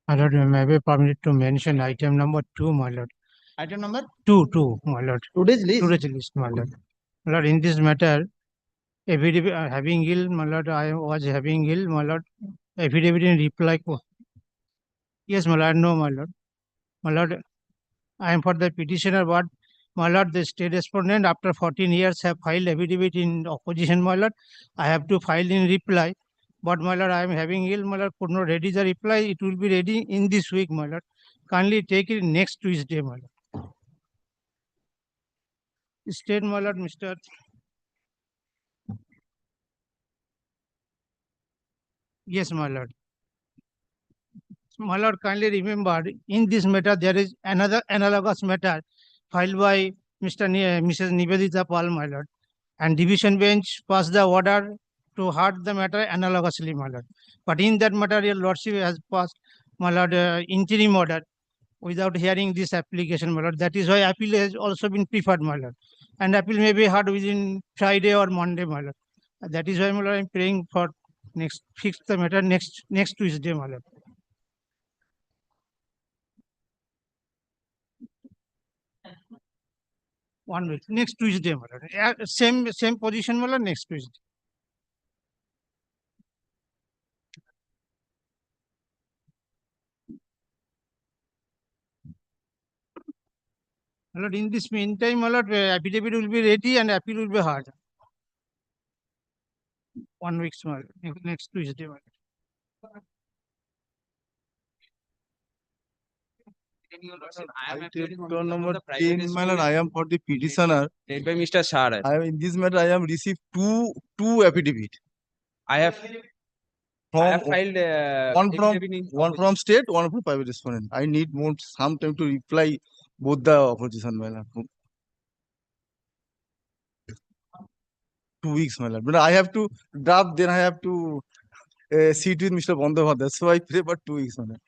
My lord, may I be permitted to mention item number 2, my lord. Item number 2, my lord. today's list. Today's list, my lord. My lord, in this matter, affidavit having ill, my lord, I was having ill, my lord. Affidavit in reply. Yes, my lord, no, my lord. My lord, I am for the petitioner, but my lord, the state respondent after 14 years have filed affidavit in opposition, my lord. I have to file in reply. But my lord, I am having ill, my lord, could not ready the reply. It will be ready in this week, my lord. Kindly take it next Tuesday, my lord. State, my lord, Mr. Yes, my lord. My lord, kindly remember, in this matter, there is another analogous matter filed by Mrs. Nivedita Pal, my lord. And division bench passed the order to heard the matter analogously, my lord. But in that matter, your lordship has passed, my lord, interim order without hearing this application, my lord. That is why appeal has also been preferred, my lord. And appeal may be heard within Friday or Monday, my lord. That is why, my lord, I am praying for next fix the matter next Tuesday, my lord. 1 week. Next Tuesday, my lord. Same position, my lord, next Tuesday. My lord, in this meantime, my lord, affidavit will be ready and appeal will be heard. 1 week, my lord. Next Tuesday, my lord. Item number 10, my lord, I am for the petitioner. Led by Mr. Shah. In this matter, I have received two affidavit. I have filed One from state, one from private respondent. I need more some time to reply both the opposition, my lord. 2 weeks, my lord. But I have to draft, then I have to sit with Mr. Bandhavadar. So I pray for 2 weeks, my lord.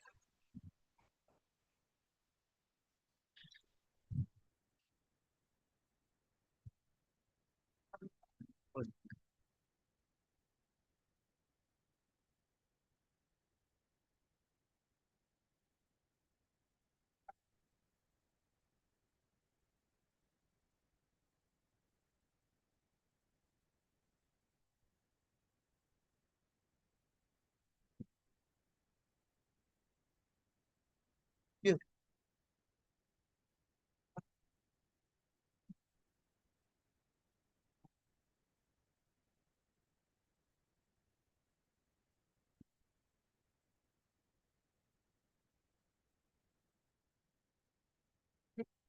Yes.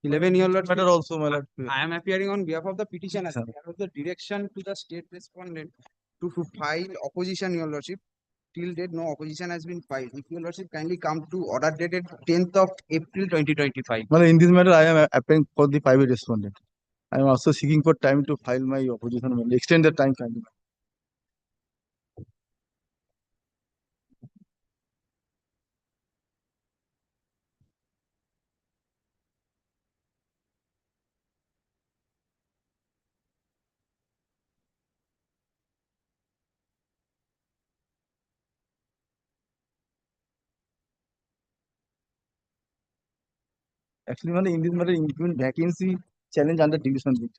Your lord. Matter also, my lord. I am appearing on behalf of the petitioner. Sir. There was the direction to the state respondent to file opposition, your lordship. Till date, no opposition has been filed. If your lordship kindly come to order dated 10th of April 2025. Well, in this matter, I am applying for the private respondent. I am also seeking for time to file my opposition. Extend the time kindly. Actually, in this matter, including vacancy challenge under division bench.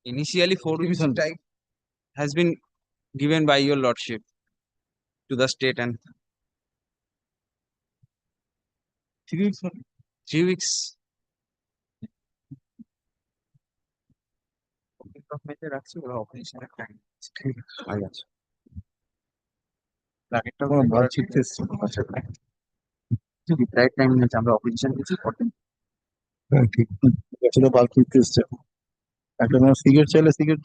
Initially, 4 weeks Division. time has been given by your lordship to the state and 3 weeks. 3 weeks. একটা কোনো বল ছিটতে এসছে। Right time নিয়ে আমরা opposition কিছু করতে হ্যাঁ, ঠিক গাছের বাল ছিটতে এসছে। একটা কোনো সিগারেট চাইলে সিগারেট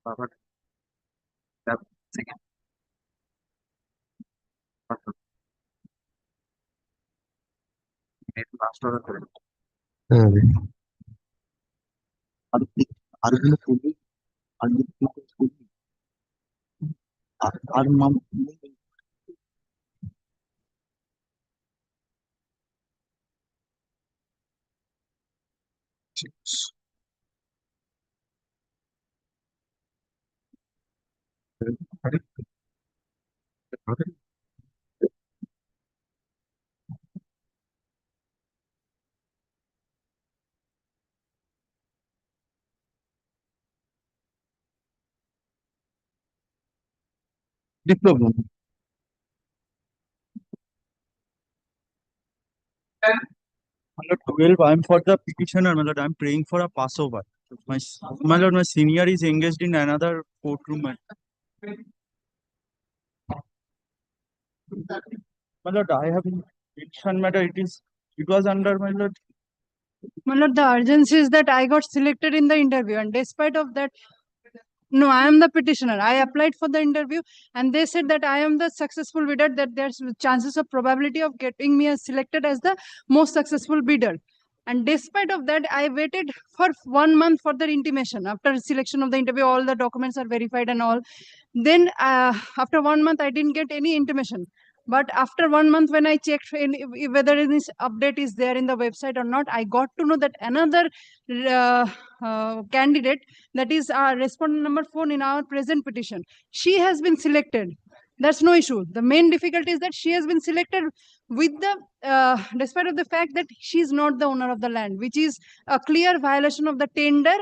বাবা সেকেন্ড লাস্ট অর্ডার করে হ্যাঁ আর আরগুলো করবি আর আর মাম Diploma. My lord, 12, I'm for the petitioner, my lord. I'm praying for a Passover. My lord, my senior is engaged in another courtroom. My lord, I have petition matter. It was under my lord. My lord, the urgency is that I got selected in the interview, and despite of that, no, I am the petitioner. I applied for the interview, and they said that I am the successful bidder. That there's chances of probability of getting me as selected as the most successful bidder. And despite of that, I waited for 1 month for the intimation. After selection of the interview, all the documents are verified and all. Then after 1 month, I didn't get any intimation. But after 1 month, when I checked whether any update is there in the website or not, I got to know that another candidate, that is our respondent number 4 in our present petition, she has been selected. That's no issue. The main difficulty is that she has been selected with the despite of the fact that she is not the owner of the land, which is a clear violation of the tender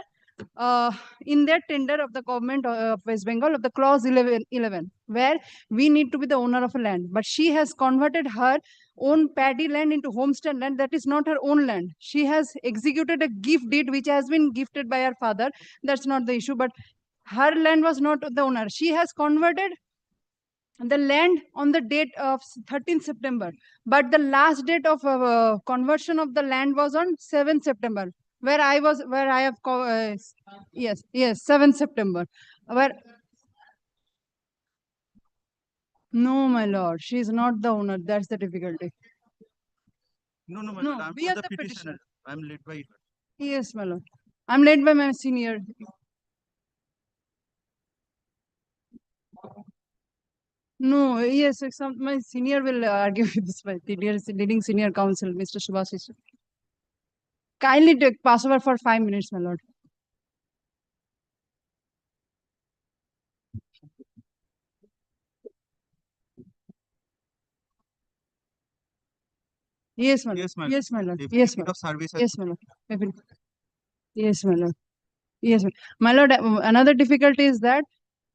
uh, in their tender of the government of West Bengal of the clause 11, where we need to be the owner of a land. But she has converted her own paddy land into homestead land. That is not her own land. She has executed a gift deed which has been gifted by her father. That's not the issue. But her land was not the owner. She has converted the land on the date of 13th September. But the last date of conversion of the land was on 7th September, where I have, yes, 7th September. Where, no, my lord, she is not the owner. That's the difficulty. No, my No, lord, I'm we for are the the petitioner. I'm led by her. Yes, my lord. I'm led by my senior. No, yes, my senior will argue with this. My leading senior counsel, Mr. Subhasis. Kindly pass over for 5 minutes, my lord. Yes, my lord. Yes, ma'am. Yes, my lord. If Yes, bit my of service. Yes, my lord. Yes, my lord. Yes, my lord. Another difficulty is that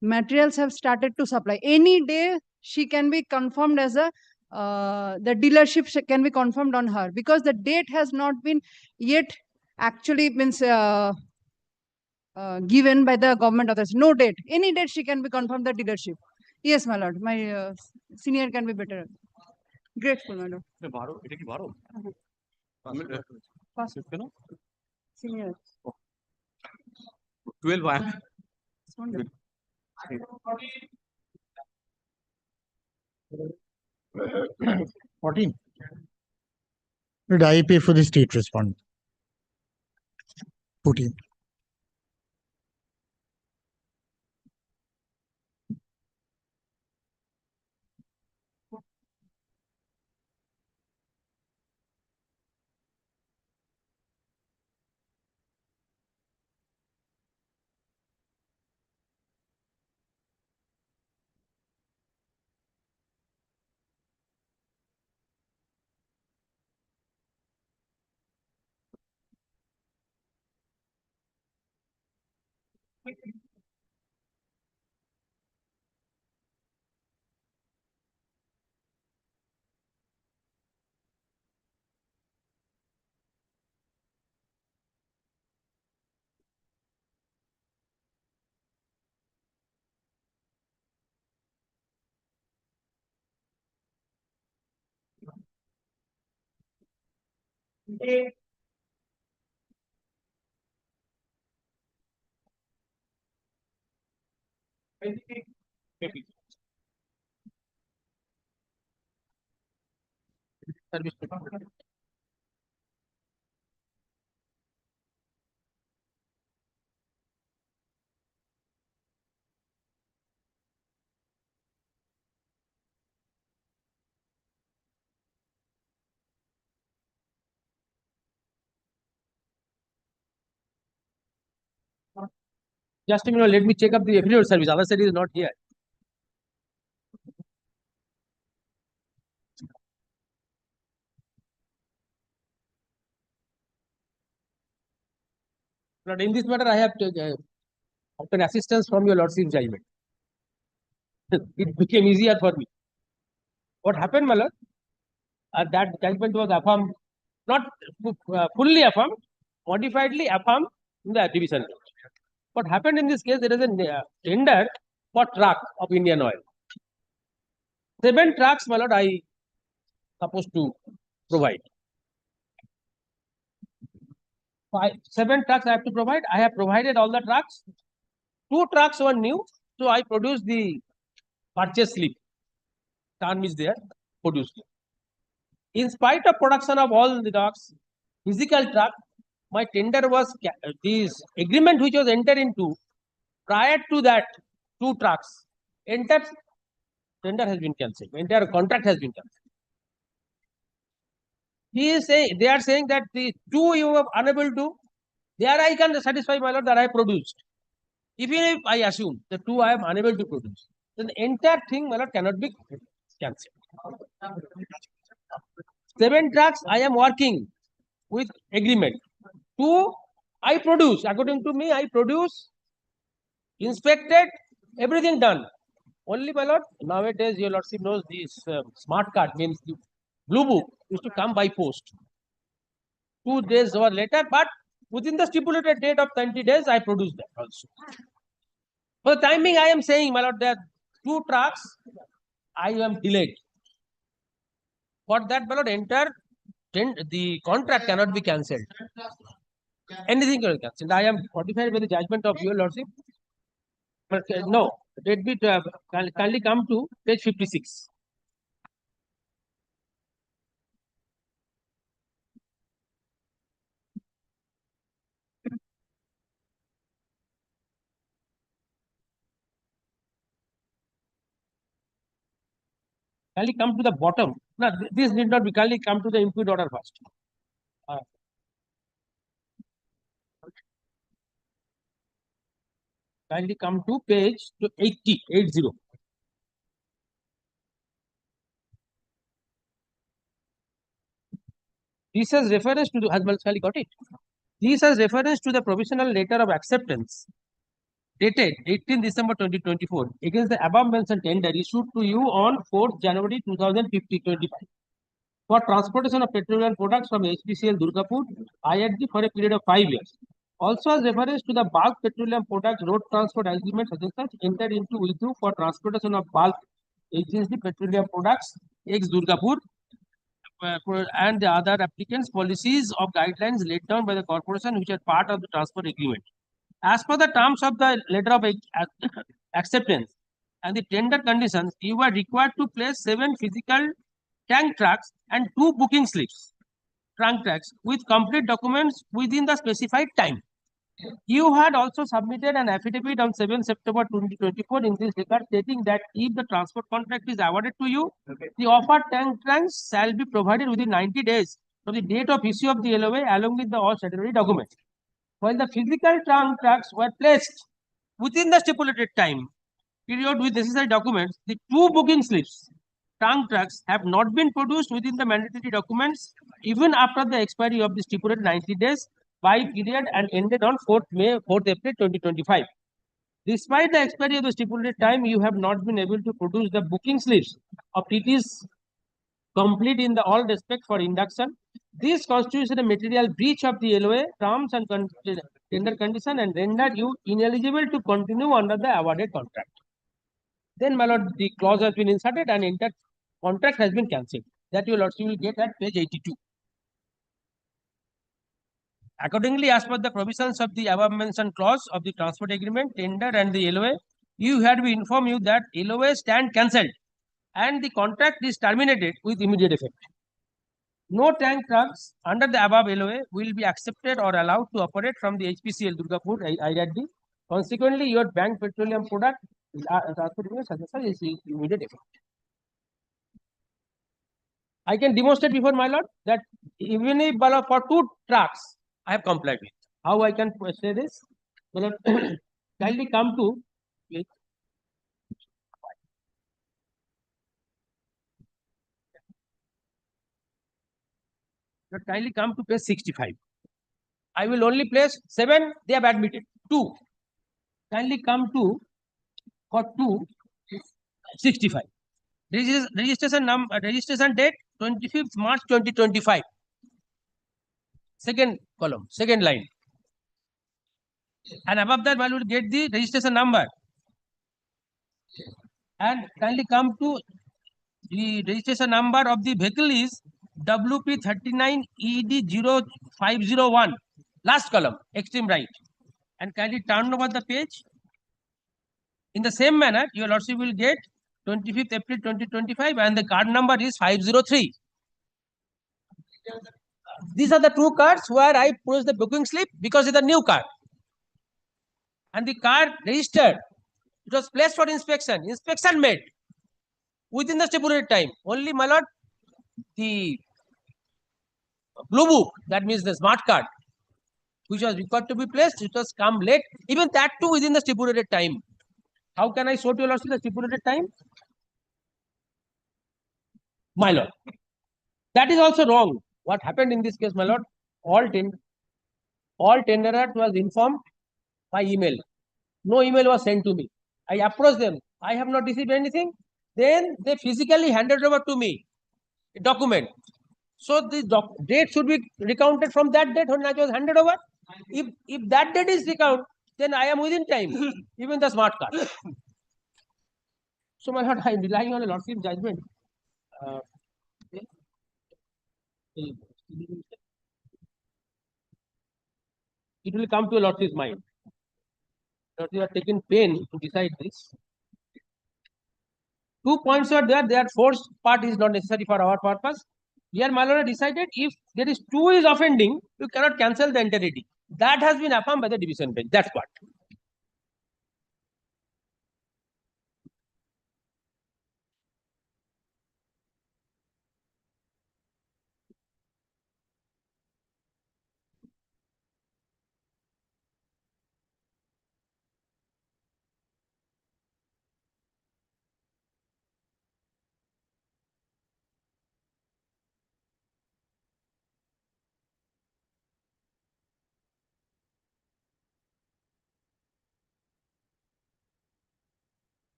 materials have started to supply. Any day she can be confirmed as a the dealership can be confirmed on her, because the date has not been yet actually means given by the government authorities. No date. Any date she can be confirmed the dealership. Yes, my lord. My senior can be better. Grateful, my lord. Pass. Senior. 12. Respond. 14. Did I pay for the state respondent? 14. Just a minute, let me check up the affiliate service. Other side is not here. But in this matter, I have obtained assistance from your lordship judgment. It became easier for me. What happened, my lord? That judgment was affirmed, not fully affirmed, modifiedly affirmed in the division bench. What happened in this case? There is a tender for truck of Indian Oil. 7 trucks, my lord, I supposed to provide. 7 trucks I have to provide. I have provided all the trucks. 2 trucks were new, so I produced the purchase slip. Term is there, produced. In spite of production of all the trucks, physical truck, my tender was this agreement which was entered into prior to that 2 trucks. Entire tender has been cancelled. Entire contract has been cancelled. He is saying, they are saying that the 2 you were unable to. There I can satisfy my lord that I produced. Even if I assume the 2 I am unable to produce, then the entire thing, my lord, cannot be cancelled. 7 trucks I am working with agreement. 2 I produce. According to me, I produce, inspected, everything done. Only, my lord, nowadays your lordship knows this smart card means the blue book used to come by post. 2 days or later, but within the stipulated date of 20 days, I produce that also. For the timing, I am saying, my lord, that 2 trucks I am delayed. For that, my lord, the contract cannot be cancelled. Anything can be cancelled. I am fortified by the judgment of your lordship. But no, let me kindly come to page 56. Kindly come to the bottom. No, this need not be. Kindly come to the input order first. Kindly come to page 80. This has reference to the, has Malsali got it? This has reference to the provisional letter of acceptance dated 18 December 2024 against the above mentioned tender issued to you on 4th January 2025 for transportation of petroleum products from HPCL Durgapur IRD for a period of 5 years. Also as reference to the bulk petroleum products road transport agreement suggestions entered into with you for transportation of bulk HSD petroleum products ex Durgapur and the other applicants' policies of guidelines laid down by the corporation which are part of the transport agreement. As per the terms of the letter of acceptance and the tender conditions, you are required to place 7 physical tank trucks and 2 booking slips, trunk tracks with complete documents within the specified time. You had also submitted an affidavit on 7 September 2024 in this regard stating that if the transport contract is awarded to you, the offered tank trunks shall be provided within 90 days from the date of issue of the LOA along with the all statutory documents. While the physical trunk tracks were placed within the stipulated time period with necessary documents, the 2 booking slips, trunk tracks have not been produced within the mandatory documents even after the expiry of the stipulated 90 days by period and ended on 4th April 2025. Despite the expiry of the stipulated time, you have not been able to produce the booking slips of TTs complete in the all respect for induction. This constitutes a material breach of the LOA terms and tender condition and rendered you ineligible to continue under the awarded contract. Then, my lord, the clause has been inserted and entire contract has been cancelled. That your lordship will get at page 82. Accordingly, as per the provisions of the above mentioned clause of the transport agreement, tender and the LOA, you had to inform you that LOA stand cancelled and the contract is terminated with immediate effect. No tank trucks under the above LOA will be accepted or allowed to operate from the HPCL Durgapur IRD. Consequently, your bank petroleum product is immediate effect. I can demonstrate before my lord that even if for 2 trucks I have complied with. How I can say this? Well, kindly come to page. Kindly come to page 65. I will only place 7, they have admitted. 2. Kindly come to for 265. Registration date 25th March 2025. Second column, second line. And above that, one will get the registration number. And kindly come to the registration number of the vehicle is WP39ED0501. Last column, extreme right. And kindly turn over the page. In the same manner, your lordship will get 25th April 2025 and the card number is 503. These are the two cards where I push the booking slip because it's a new card. And the card registered. It was placed for inspection. Inspection made within the stipulated time. Only, my lord, the blue book, that means the smart card, which was required to be placed, it was come late. Even that too within the stipulated time. How can I show to your lordship the stipulated time? My lord, that is also wrong. What happened in this case, my lord? All tenderers was informed by email. No email was sent to me. I approached them. I have not received anything. Then they physically handed over to me a document. So the date should be recounted from that date when it was handed over. If that date is recounted, then I am within time, even the smart card. So my lord, I am relying on a lordship judgment. It will come to a lordship's mind. Lordship have taken pain to decide this. 2 points are there. Their fourth part is not necessary for our purpose. Here, my lord decided if there is 2 is offending, you cannot cancel the entirety. That has been affirmed by the division bench. That's what.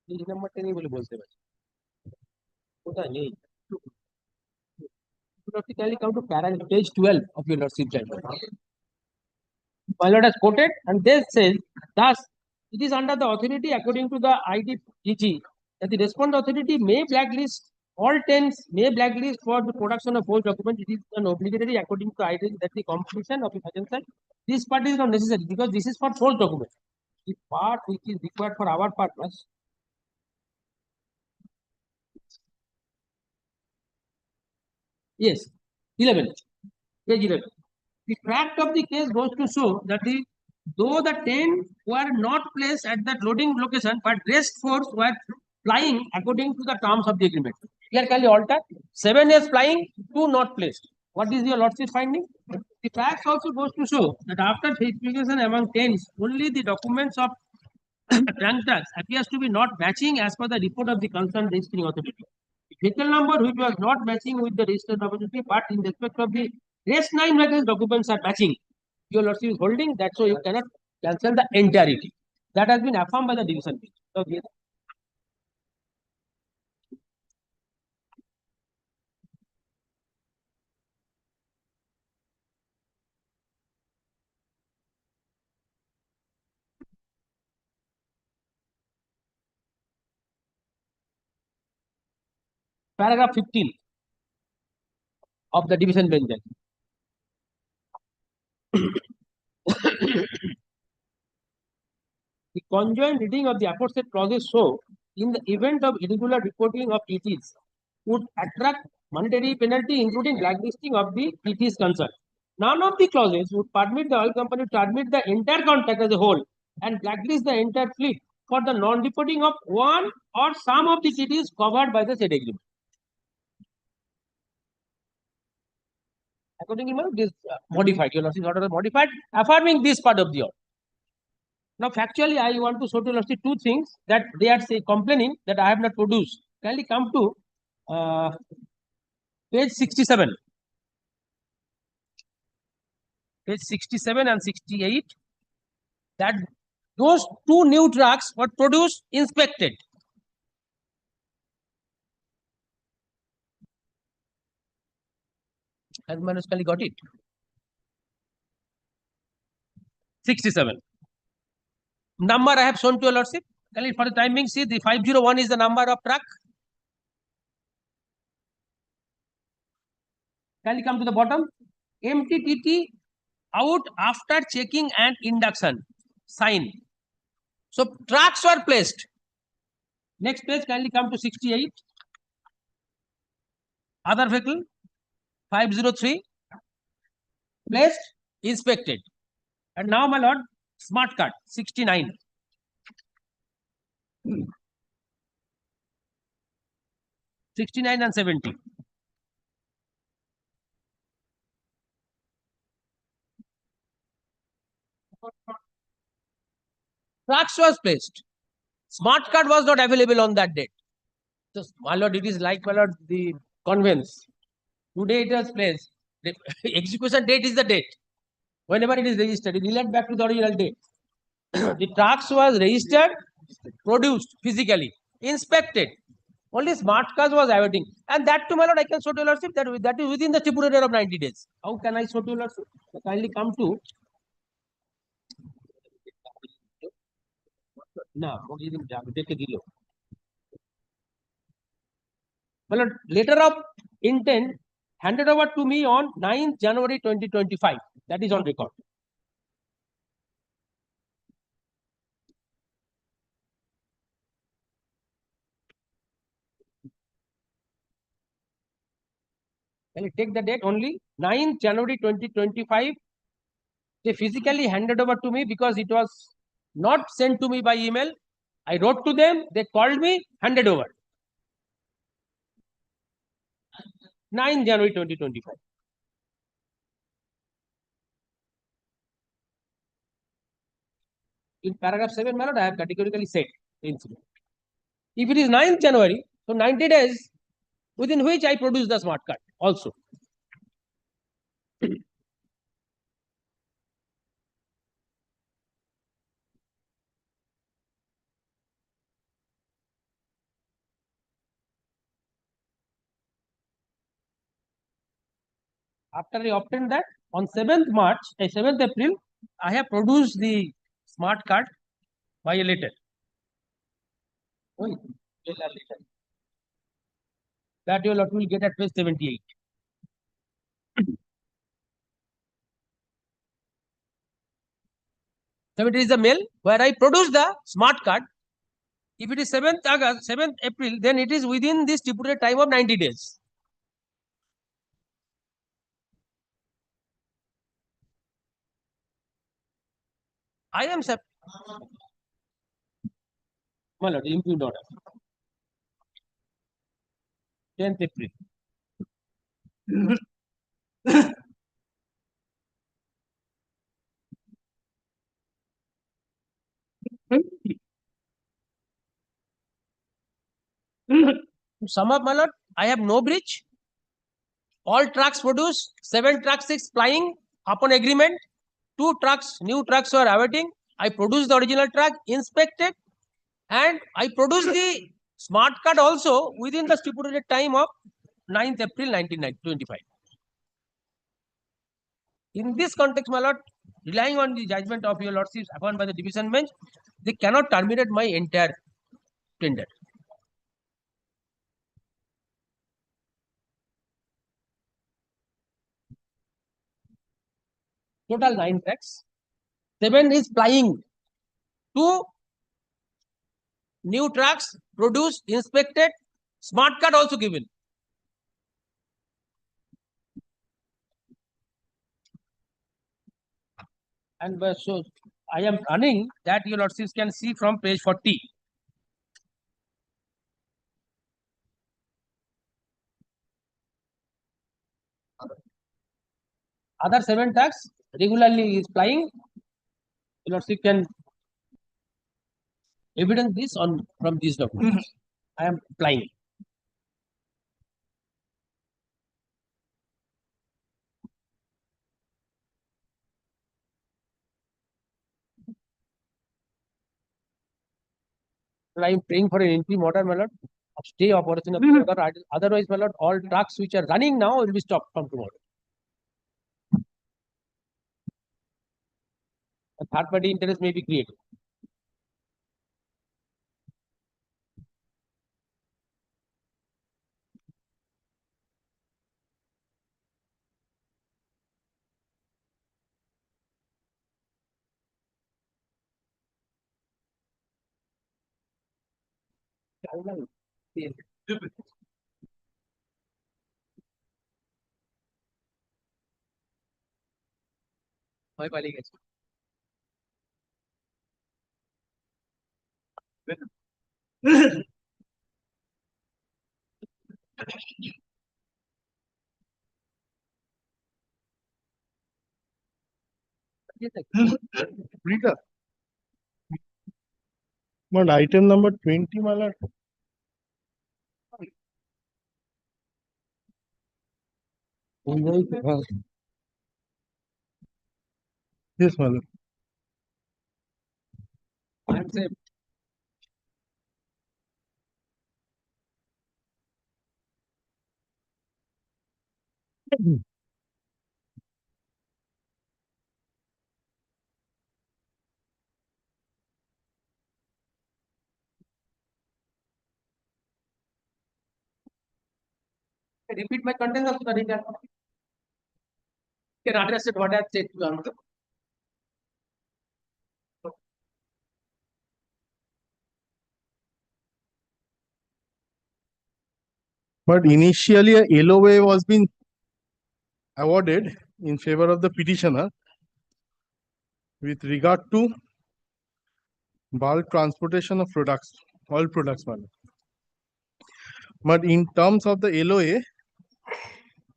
Page number 10 ही बोले बोलते बच्चे होता नहीं Lordship come to page 12 of your lordship judgment. My lord has quoted and this says, thus it is under the authority according to the IDPG that the respondent authority may blacklist all tents may blacklist for the production of forged document. It is an obligatory according to IDPG that the completion of the agency. This part is not necessary because this is for forged document. The part which is required for our purpose. Yes, 11. Page 11. The fact of the case goes to show that though the 10 were not placed at that loading location, but rest force were flying according to the terms of the agreement. Here can you alter? 7 is flying, 2 not placed. What is your lordship's finding? The facts also goes to show that after verification among 10s, only the documents of trunk trucks appears to be not matching as per the report of the concerned registering authority. Vehicle number which was not matching with the registered authority, but in respect of the rest 9 vehicles documents are matching. Your lordship is holding that, so you cannot cancel the entirety. That has been affirmed by the division bench. Okay. Paragraph 15 of the division bench. The conjoint reading of the aforesaid clauses show, in the event of irregular reporting of PTs, would attract monetary penalty, including blacklisting of the PTs concerned. None of the clauses would permit the oil company to admit the entire contract as a whole and blacklist the entire fleet for the non-reporting of one or some of the PTs covered by the said agreement. Accordingly, this modified. Your lordship's order is modified, affirming this part of the order. Now, factually, I want to show to lordship 2 things that they are complaining that I have not produced. Kindly come to page 67. page 67 and 68, that those two new trucks were produced, inspected. Has Manoj Kali got it? 67. Number I have shown to your lordship. Kali, for the time being, see the 501 is the number of truck. Kali, come to the bottom. MTTT out after checking and induction. Sign. So trucks were placed. Next page, kindly come to 68. Other vehicle 503. Placed, inspected. And now, my lord, smart card 69. Hmm. 69 and 70. Trucks was placed. Smart card was not available on that date. So, my lord, it is like, my lord, the conveyance. Today it was placed. The execution date is the date. Whenever it is registered, it relate back to the original date. The trucks was registered, produced physically, inspected. Only smart cards was awaiting. And that to my lord, I can show to your lordship that is within the stipulated of 90 days. How can I show to your lordship? So kindly come to my lord, letter of intent handed over to me on 9th January 2025. That is on record. Can you take the date only? 9th January 2025. They physically handed over to me because it was not sent to me by email. I wrote to them, they called me, handed over. 9th January 2025. In paragraph 7, my lord, I have categorically said the incident. If it is 9th January, so 90 days within which I produce the smart card also. After I obtained that, on 7th April, I have produced the smart card by a letter. That you will get at page 78. So it is the mail where I produce the smart card. If it is 7th April, then it is within this stipulated time of 90 days. I am my lord, impugned order. 10th April. To sum up, my lord, I have no breach. All trucks produced, 7 trucks 6 flying upon agreement. 2 trucks, new trucks were awaiting. I produced the original truck, inspected, and I produced the smart card also within the stipulated time of 9th April 1925. In this context, my lord, relying on the judgment of your lordships upon by the division bench, they cannot terminate my entire tender. Total 9 tracks. 7 is flying. 2 new trucks produced, inspected, smart card also given. And so I am running that your lordships can see from page 40. Other 7 trucks regularly is flying. Your lordship can evidence this on from these documents. I am flying. I am praying for an interim order, my lord, of stay operation of the order. Otherwise, my lord, all trucks which are running now will be stopped from tomorrow. A third party interest may be created. ভয় পালিয়ে গেছে। Rita. But item number 20, my lord. Yes, my lord. Repeat my content also, Radhika. Can address it what I have said to answer. But initially, a LOA was being awarded in favor of the petitioner with regard to bulk transportation of products, all products, my lord. But in terms of the LOA,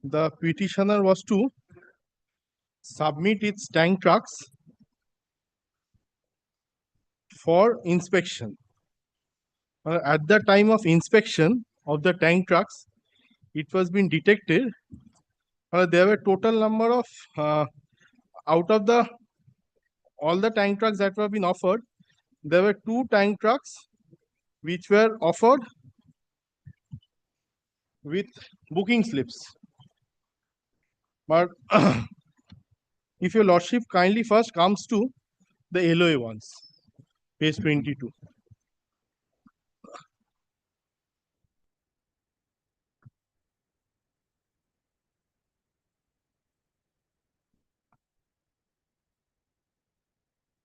the petitioner was to submit its tank trucks for inspection. At the time of inspection of the tank trucks, it was being detected there were total number of out of the all the tank trucks that were being offered, there were 2 tank trucks which were offered with booking slips. But if your lordship kindly first comes to the LOA ones, page 22.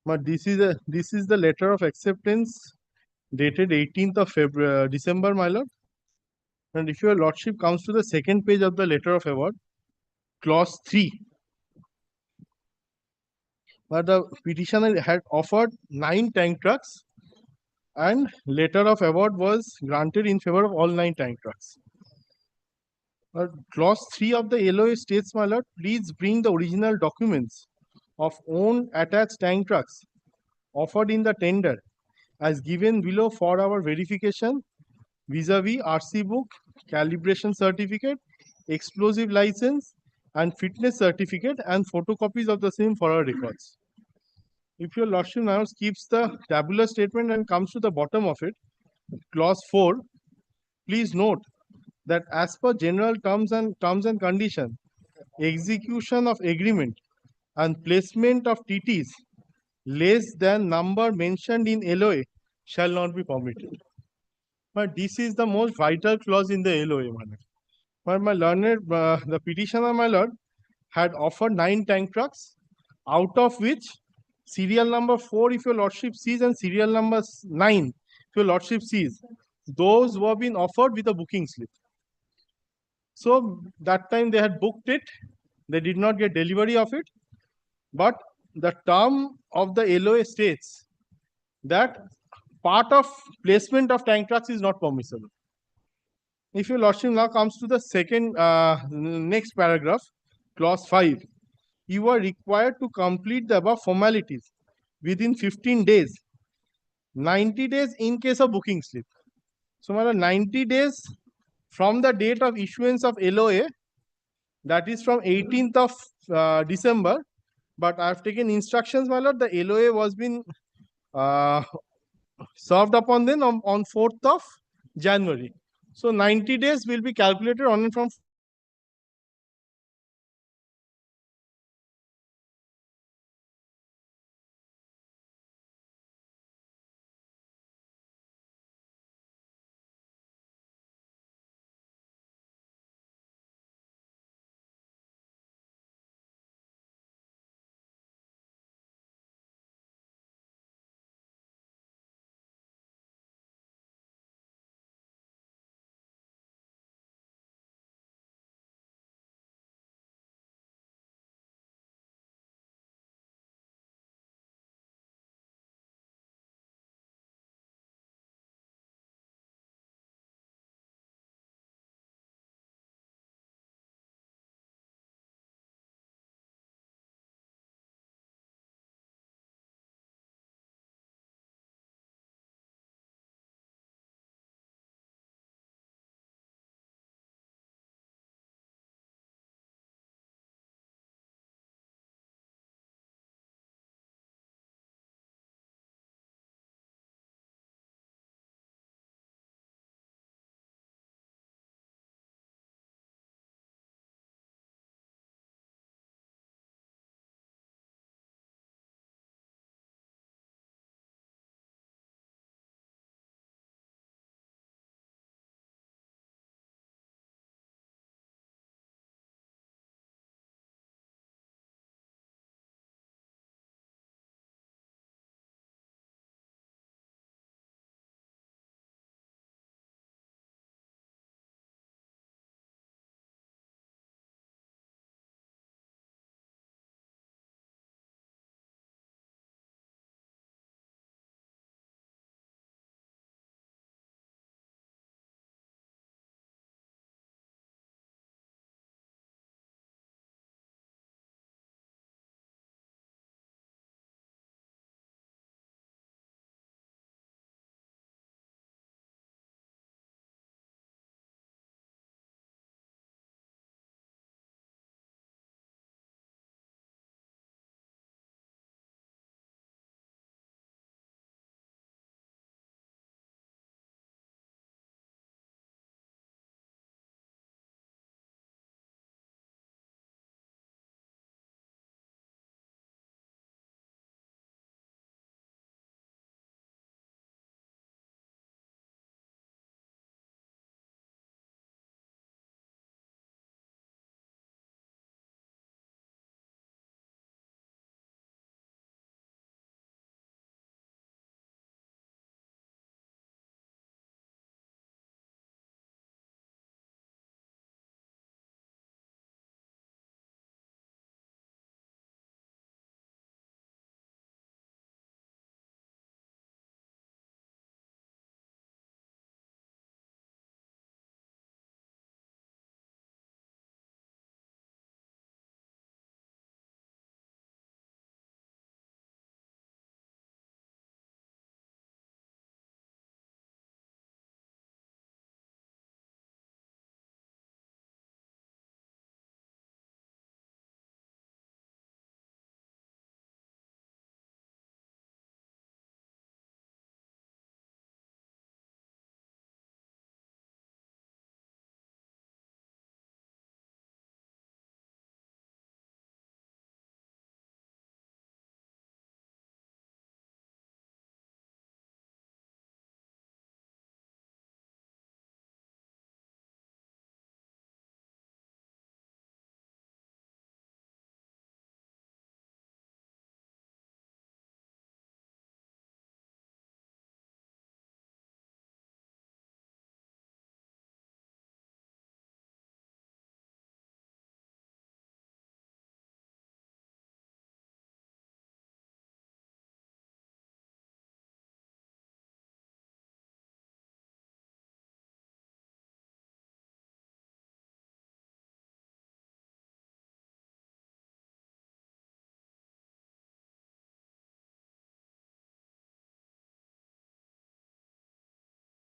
But this is the letter of acceptance dated 18th of February, December, my lord. And if your lordship comes to the second page of the letter of award, clause 3, but the petitioner had offered 9 tank trucks and letter of award was granted in favor of all 9 tank trucks. But clause 3 of the LOA states, my lord, please bring the original documents of own attached tank trucks offered in the tender as given below for our verification vis-a-vis RC book, calibration certificate, explosive license and fitness certificate and photocopies of the same for our records. If your lordship now keeps the tabular statement and comes to the bottom of it, clause 4, please note that as per general terms and conditions, execution of agreement and placement of TTs less than number mentioned in LOA shall not be permitted. But this is the most vital clause in the LOA, my lord. But my learned, the petitioner, my lord, had offered 9 tank trucks, out of which serial number 4, if your lordship sees, and serial number 9, if your lordship sees, those were being offered with a booking slip. So that time they had booked it, they did not get delivery of it, but the term of the LOA states that part of placement of tank trucks is not permissible. If your lordship now comes to the second next paragraph, clause 5, you are required to complete the above formalities within 15 days, 90 days in case of booking slip. So, 90 days from the date of issuance of LOA, that is from 18th of December, but I have taken instructions, my lord, the LOA was been served upon them on 4th of January. So 90 days will be calculated on and from